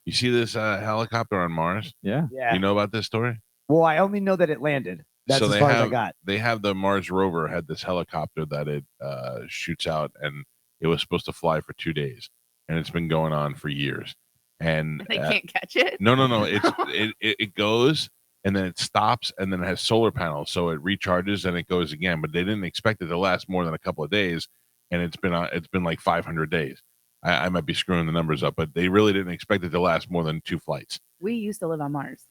You see this helicopter on Mars? Yeah. You know about this story? Well, I only know that it landed. That's so as far as I got. They have the Mars rover had this helicopter that it shoots out, and it was supposed to fly for 2 days, and it's been going on for years. And they can't catch it. No. It goes and then it stops, and then it has solar panels, so it recharges and it goes again. But they didn't expect it to last more than a couple of days, and it's been like 500 days. I might be screwing the numbers up, but they really didn't expect it to last more than 2 flights. We used to live on Mars.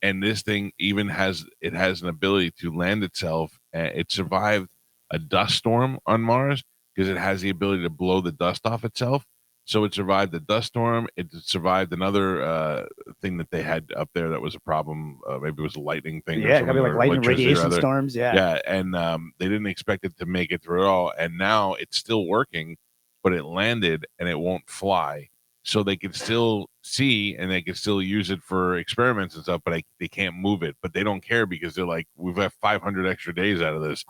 And this thing even has an ability to land itself. It survived a dust storm on Mars because it has the ability to blow the dust off itself. So it survived the dust storm. It survived another thing that they had up there that was a problem. Maybe it was a lightning thing. Yeah, it could be like lightning radiation storms. Yeah. Yeah, and they didn't expect it to make it through at all. And now it's still working, but it landed and it won't fly. So they can still see and they can still use it for experiments and stuff, but they can't move it. But they don't care because they're like, we've got 500 extra days out of this.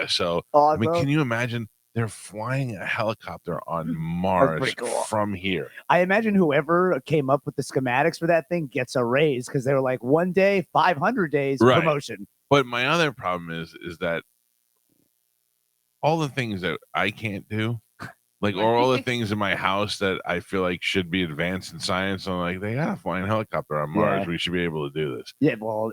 So awesome. I mean, can you imagine they're flying a helicopter on Mars from here? I imagine whoever came up with the schematics for that thing gets a raise because they were like 1 day, 500 days promotion. But my other problem is that all the things that I can't do, like, or all the things in my house that I feel like should be advanced in science. I'm like, they got a flying helicopter on Mars. Yeah. We should be able to do this. Yeah, well,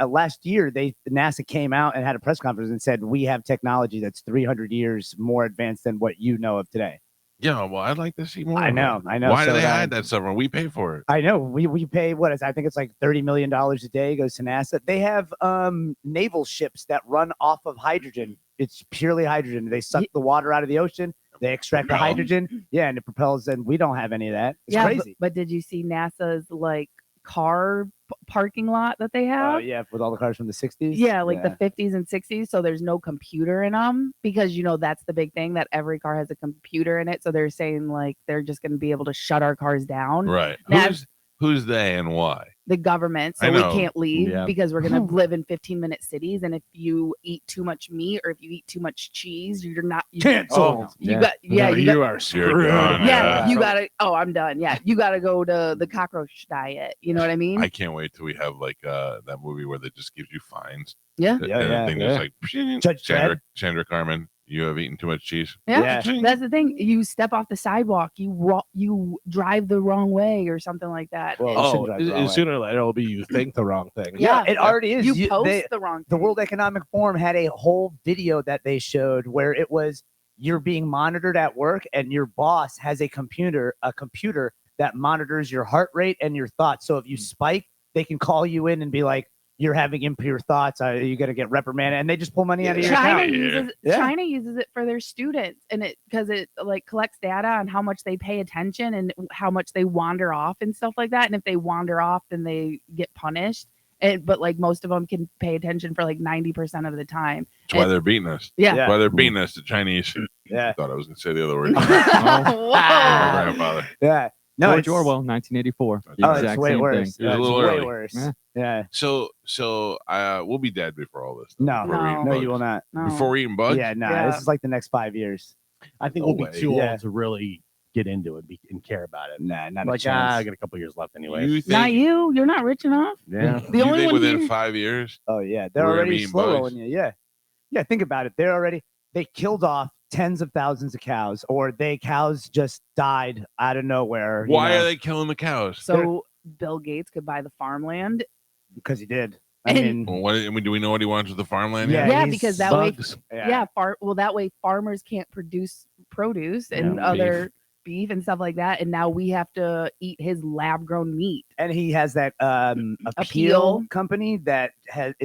last year NASA came out and had a press conference and said, we have technology that's 300 years more advanced than what you know of today. Yeah, well, I'd like to see more. I know. Why do they hide that stuff? We pay for it. I know. We pay, I think it's like $30 million a day goes to NASA. They have naval ships that run off of hydrogen. It's purely hydrogen. They suck the water out of the ocean. They extract the hydrogen. Yeah, and it propels, and we don't have any of that. It's crazy. But did you see NASA's car parking lot that they have? Oh, yeah, with all the cars from the 60s? Yeah, the 50s and 60s. So there's no computer in them because, that's the big thing, that every car has a computer in it. So they're saying, they're just going to be able to shut our cars down. Right. Who's they and why? The government. So we can't leave because we're going to live in 15-minute cities. And if you eat too much meat or if you eat too much cheese, you're not canceled. You are screwed. You got to. Oh, I'm done. Yeah. You got to go to the cockroach diet. You know what I mean? I can't wait till we have that movie where they just gives you fines. Yeah. Sandra Carmen. You have eaten too much cheese. Yeah, that's the thing. You step off the sidewalk, you drive the wrong way or something like that. Well, sooner or later it'll be you think the wrong thing. Yeah, it already is. You post the wrong thing. The World Economic Forum had a whole video that they showed where it was you're being monitored at work and your boss has a computer that monitors your heart rate and your thoughts. So if you spike, they can call you in and be like, you're having impure thoughts. You're going to get reprimanded. And they just pull money out of your account. China uses it for their students. And because it collects data on how much they pay attention and how much they wander off and stuff like that. And if they wander off, then they get punished. But most of them can pay attention for 90% of the time. That's why they're beating us. Yeah. That's why they're beating us, the Chinese. Yeah. I thought I was going to say the other word. My grandfather. Yeah. No, George Orwell, 1984. It's way worse. It's a little early. Way worse. Yeah. So we'll be dead before all this. No, you will not. No. Before we're eating bugs? Yeah, this is the next 5 years. I think we'll be too old to really get into it and care about it. Nah, not a chance. I got a couple years left anyway. Not you. You're not rich enough. Yeah. The only one within 5 years? Oh, yeah. They're already slow rolling you. Yeah. Yeah, think about it. They killed off tens of thousands of cows, or cows just died out of nowhere. Why are they killing the cows? So Bill Gates could buy the farmland. Because he did. Do we know what he wants with the farmland? Yeah, because that bugs. way, that way farmers can't produce produce and other beef and stuff like that, and now we have to eat his lab-grown meat. And he has that Appeal company that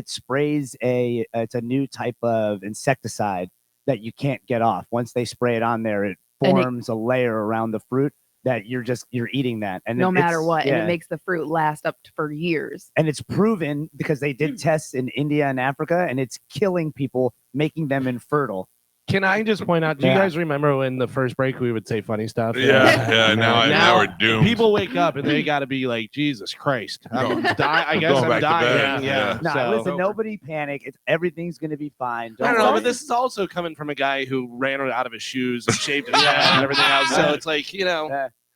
sprays it's a new type of insecticide that you can't get off. Once they spray it on there, it forms a layer around the fruit that you're eating that. And no matter what, and it makes the fruit last up for years. And it's proven because they did tests in India and Africa, and it's killing people, making them infertile. Can I just point out, do you guys remember when the first break we would say funny stuff? Yeah. Now we're doomed. People wake up and they got to be like, Jesus Christ. I guess I'm dying. Yeah. Listen, nobody panic. Everything's going to be fine. I don't know, but this is also coming from a guy who ran out of his shoes and shaved his head and everything else. So it's like,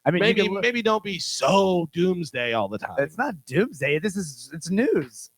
I mean, you maybe can look- maybe don't be so doomsday all the time. it's not doomsday. It's news.